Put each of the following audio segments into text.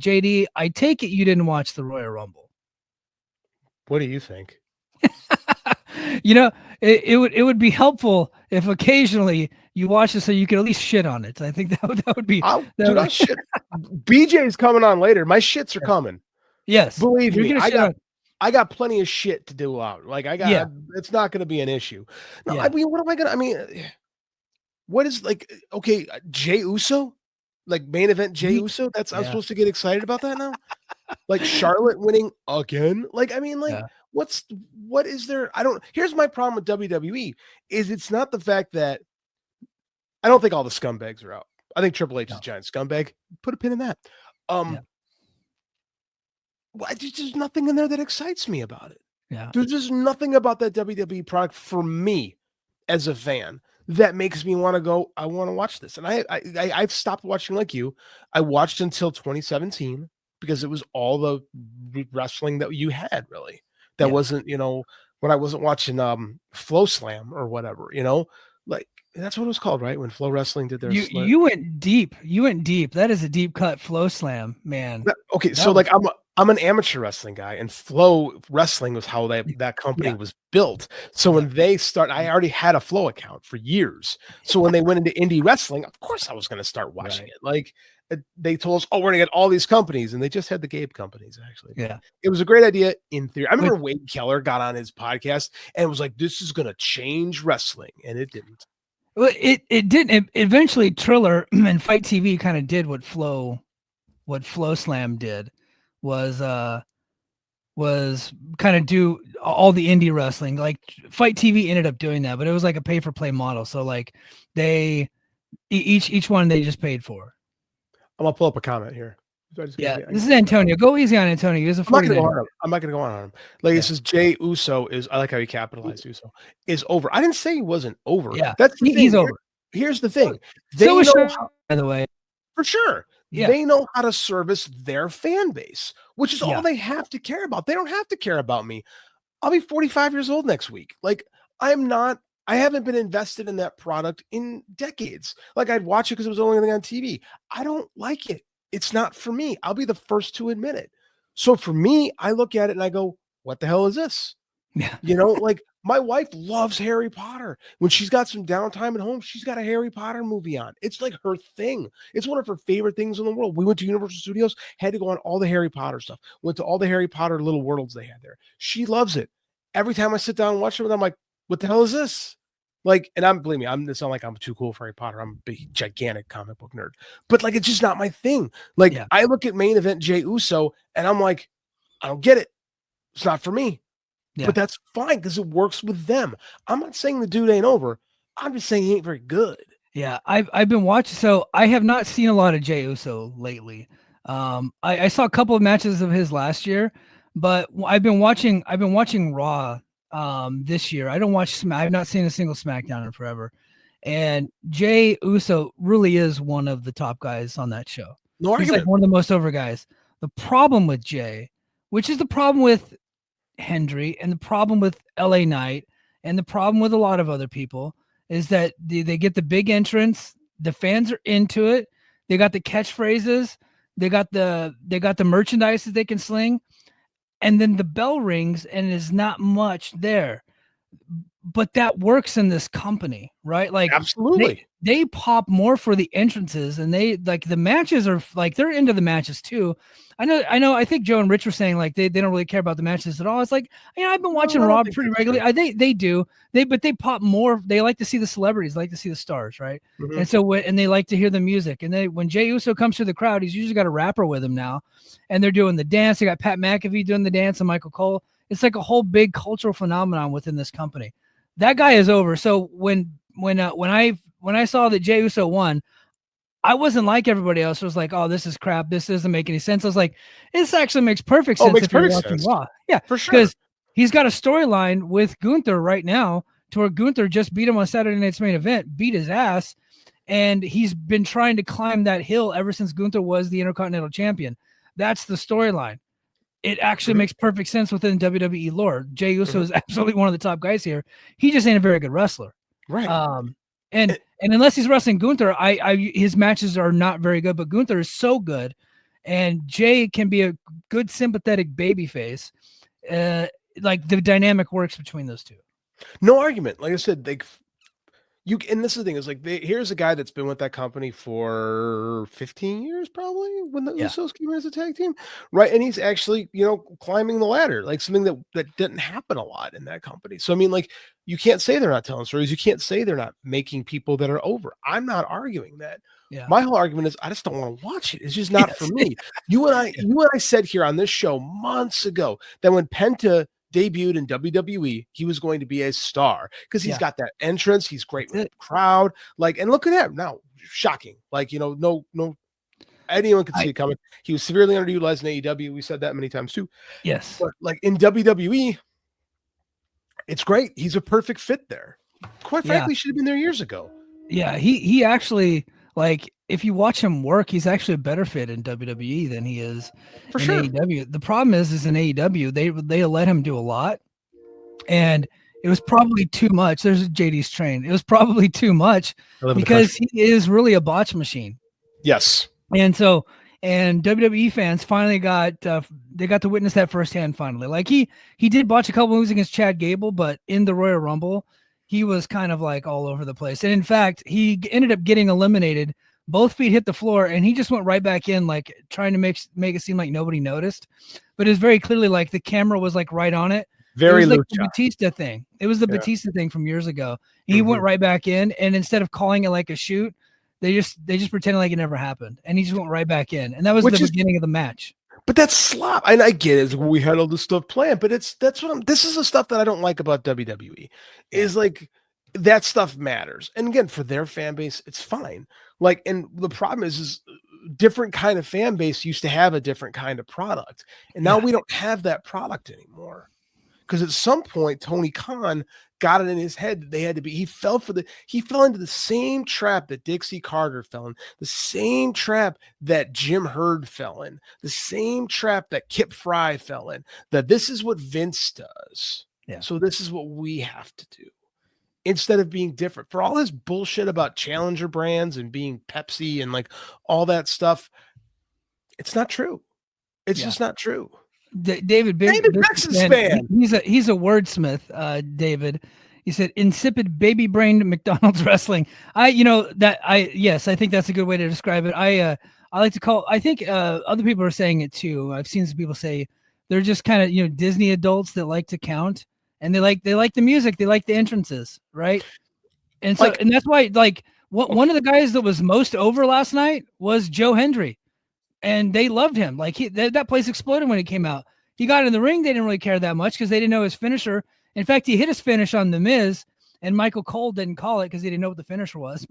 JD, I take it you didn't watch the Royal Rumble. What do you think? You know, it would be helpful if occasionally you watch it so you could at least shit on it. I think that would be. I'll shit. BJ's coming on later. My shits are coming. Yes, believe me. Shit I got plenty of shit to do out. Like it's not going to be an issue. No, I mean, what am I going to? I mean, what is like? Okay, Jey Uso, like main event Jey Uso. I'm supposed to get excited about that now. Like Charlotte winning again. Like I mean, like. What is there? Here's my problem with WWE is it's not the fact that I don't think all the scumbags are out. I think Triple H is a giant scumbag. Put a pin in that. There's nothing in there that excites me about it. Yeah. There's just nothing about that WWE product for me as a fan that makes me want to go, I want to watch this. And I've stopped watching like you. I watched until 2017 because it was all the wrestling that you had really. That wasn't, when I wasn't watching Flow Slam or whatever, like that's what it was called, right? When Flow Wrestling did their you went deep. That is a deep cut Flow Slam, man. Okay, so like I'm an amateur wrestling guy, and Flow Wrestling was how that company was built. So when they I already had a Flow account for years. So when they went into indie wrestling, of course I was going to start watching it. Like they told us, oh, we're going to get all these companies, and they just had the Gabe companies, actually. Yeah. It was a great idea in theory. I remember Wade Keller got on his podcast and was like, this is going to change wrestling, and it didn't. Well, it didn't. Eventually, Triller and Fight TV kind of did what Flow Slam did, was kind of do all the indie wrestling. Like Fight TV ended up doing that, but it was like a pay for play model. So like each one they just paid for. I'm gonna pull up a comment here. This is Antonio. Go easy on Antonio. He's a 49. I'm not gonna go on him. Like it says, Jey Uso is. I like how you capitalized Uso is over. I didn't say he wasn't over. Yeah, that's the thing. He's over. Here's the thing. By the way, for sure. Yeah. They know how to service their fan base, which is all they have to care about. They don't have to care about me. I'll be 45 years old next week. Like I haven't been invested in that product in decades. Like I'd watch it because it was the only thing on TV. I don't like it. It's not for me. I'll be the first to admit it. So for me, I look at it and I go, what the hell is this? Yeah. Like my wife loves Harry Potter. When she's got some downtime at home, she's got a Harry Potter movie on. It's like her thing. It's one of her favorite things in the world. We went to Universal Studios, had to go on all the Harry Potter stuff. Went to all the Harry Potter little worlds they had there. She loves it. Every time I sit down and watch it with them, I'm like, what the hell is this? Like, and believe me, it's not like I'm too cool for Harry Potter. I'm a big, gigantic comic book nerd, but like, it's just not my thing. Like I look at main event Jey Uso and I'm like, I don't get it. It's not for me, but that's fine because it works with them. I'm not saying the dude ain't over. I'm just saying he ain't very good. Yeah. I've been watching. So I have not seen a lot of Jey Uso lately. I saw a couple of matches of his last year, but I've been watching Raw this year. I've not seen a single SmackDown in forever. And Jey Uso really is one of the top guys on that show. No argument. He's like one of the most over guys. The problem with Jey, which is the problem with Hendry and the problem with LA Knight and the problem with a lot of other people, is that they get the big entrance, the fans are into it, they got the catchphrases, they got the merchandise that they can sling, and then the bell rings and there's not much there. But that works in this company, right? Like absolutely. They pop more for the entrances, and they like the matches are like they're into the matches too. I know. I think Joe and Rich were saying like they don't really care about the matches at all. It's like, I've been watching Raw pretty regularly. They do. But they pop more. They like to see the celebrities, like to see the stars, right? Mm-hmm. And so and they like to hear the music. And when Jey Uso comes through the crowd, he's usually got a rapper with him now, and they're doing the dance. They got Pat McAfee doing the dance and Michael Cole. It's like a whole big cultural phenomenon within this company. That guy is over. So when I saw that Jey Uso won, I wasn't like everybody else. I was like, oh, this is crap. This doesn't make any sense. I was like, this actually makes perfect sense. Makes perfect sense. Raw. Yeah, for sure. Because he's got a storyline with Gunther right now to where Gunther just beat him on Saturday Night's Main Event, beat his ass. And he's been trying to climb that hill ever since Gunther was the Intercontinental Champion. That's the storyline. It actually makes perfect sense within WWE lore. Jey Uso is absolutely one of the top guys here. He just ain't a very good wrestler. Right. And unless he's wrestling Gunther, his matches are not very good, but Gunther is so good. and Jey can be a good sympathetic baby face. Like the dynamic works between those two. No argument. Like I said, and this is the thing is like here's a guy that's been with that company for 15 years probably when the Yeah. Usos came in as a tag team, right? And he's actually climbing the ladder, like something that didn't happen a lot in that company. So I mean, like, you can't say they're not telling stories. You can't say they're not making people that are over. I'm not arguing that. Yeah. My whole argument is I just don't want to watch it. It's just not for me. You and I said here on this show months ago that when Penta debuted in WWE, he was going to be a star because he's got that entrance. He's great with the crowd. Like, and look at him now, shocking. Like, no, anyone could see it coming. He was severely underutilized in AEW. We said that many times too. Yes, but like in WWE, it's great. He's a perfect fit there. Quite frankly, should have been there years ago. Yeah, he actually, like, if you watch him work, he's actually a better fit in WWE than he is in AEW. The problem is in AEW, they let him do a lot, and it was probably too much. There's JD's train. It was probably too much because he is really a botch machine. Yes. And so, and WWE fans finally got they got to witness that firsthand. Finally, like he did botch a couple moves against Chad Gable, but in the Royal Rumble, he was kind of like all over the place. And in fact, he ended up getting eliminated. Both feet hit the floor, and he just went right back in, like trying to make it seem like nobody noticed. But it was very clearly like the camera was like right on it. Very like the Batista thing. It was the Batista thing from years ago. He went right back in, and instead of calling it like a shoot, they just pretended like it never happened, and he just went right back in, and that was the beginning of the match. But that's slop, and I get it. We had all this stuff planned, but this is the stuff that I don't like about WWE. Is like that stuff matters, and again, for their fan base, it's fine. Like, and the problem is different kind of fan base used to have a different kind of product, and now we don't have that product anymore. Because at some point, Tony Khan got it in his head that they had to be. He fell into the same trap that Dixie Carter fell in, the same trap that Jim Herd fell in, the same trap that Kip Fry fell in. That this is what Vince does. Yeah. So this is what we have to do. Instead of being different. For all his bullshit about challenger brands and being Pepsi and like all that stuff, it's not true. It's just not true. David Texas fan. He's a wordsmith. David, he said insipid baby brained McDonald's wrestling. I think that's a good way to describe it. I like to call. I think other people are saying it too. I've seen some people say they're just kind of Disney adults that like to count, and they like the music, they like the entrances, right? And so and that's why one of the guys that was most over last night was Joe Hendry. And they loved him. Like that place exploded when he came out. He got in the ring. They didn't really care that much because they didn't know his finisher. In fact, he hit his finish on The Miz, and Michael Cole didn't call it because he didn't know what the finisher was.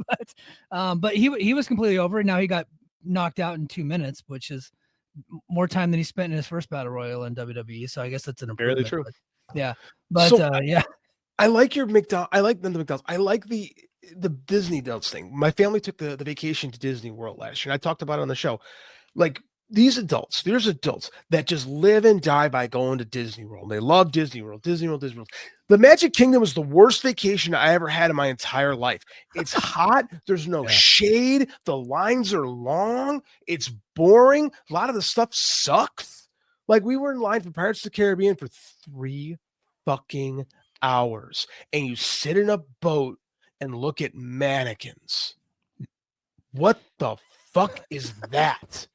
But he was completely over. And now he got knocked out in 2 minutes, which is more time than he spent in his first battle royal in WWE. So I guess that's an improvement. Fairly true. I like your McDonald's. I like the McDonald's. I like the Disney adults thing. My family took the vacation to Disney World last year, and I talked about it on the show. Like there's adults that just live and die by going to Disney World. They love Disney World. The Magic Kingdom is the worst vacation I ever had in my entire life. It's hot. There's no shade. The lines are long. It's boring. A lot of the stuff sucks. Like we were in line for Pirates of the Caribbean for 3 fucking hours, and you sit in a boat and look at mannequins. What the fuck is that?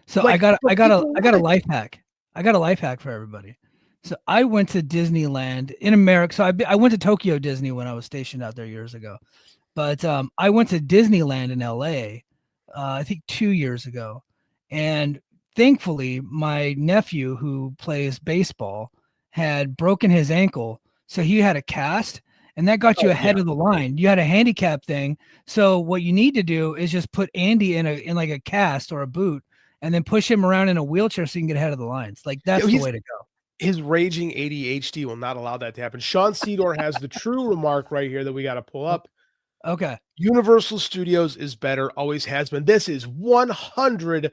So I got a life hack. I got a life hack for everybody. So I went to Disneyland in America. So I went to Tokyo Disney when I was stationed out there years ago. But I went to Disneyland in LA, I think 2 years ago. And thankfully, my nephew who plays baseball had broken his ankle. So he had a cast, and that got you ahead of the line. You had a handicap thing. So what you need to do is just put Andy in like a cast or a boot, and then push him around in a wheelchair so you can get ahead of the lines. Like that's the way to go. His raging ADHD will not allow that to happen. Sean Cedar has the true remark right here that we got to pull up. Okay. Universal Studios is better, always has been. This is 100%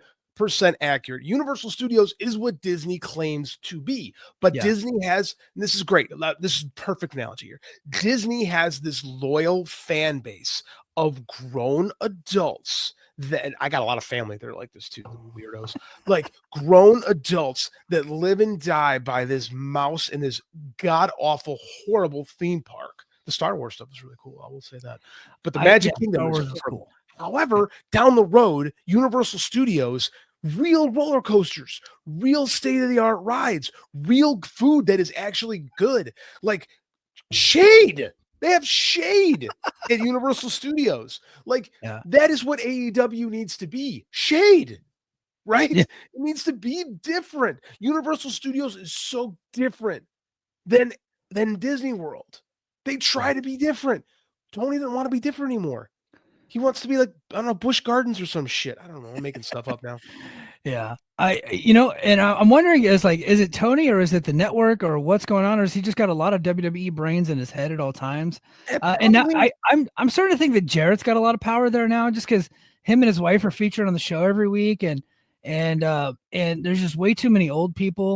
accurate. Universal Studios is what Disney claims to be, but Disney has, and this is great. This is perfect analogy here. Disney has this loyal fan base of grown adults Then I got a lot of family that are like this too, the weirdos, like grown adults that live and die by this mouse in this god awful, horrible theme park. The Star Wars stuff is really cool. I will say that, but the Magic Kingdom Star is Wars is horrible. cool. However, down the road, Universal Studios, real roller coasters, real state of the art rides, real food that is actually good, like Shade. They have Shade at Universal Studios. Like that is what AEW needs to be. Shade, right? Yeah. It needs to be different. Universal Studios is so different than Disney World. They try to be different. Tony doesn't want to be different anymore. He wants to be like, I don't know, Busch Gardens or some shit. I don't know. I'm making stuff up now. Yeah. And I'm wondering is it Tony or is it the network or what's going on? Or has he just got a lot of WWE brains in his head at all times? And now I'm starting to think that Jarrett's got a lot of power there now just because him and his wife are featured on the show every week. And there's just way too many old people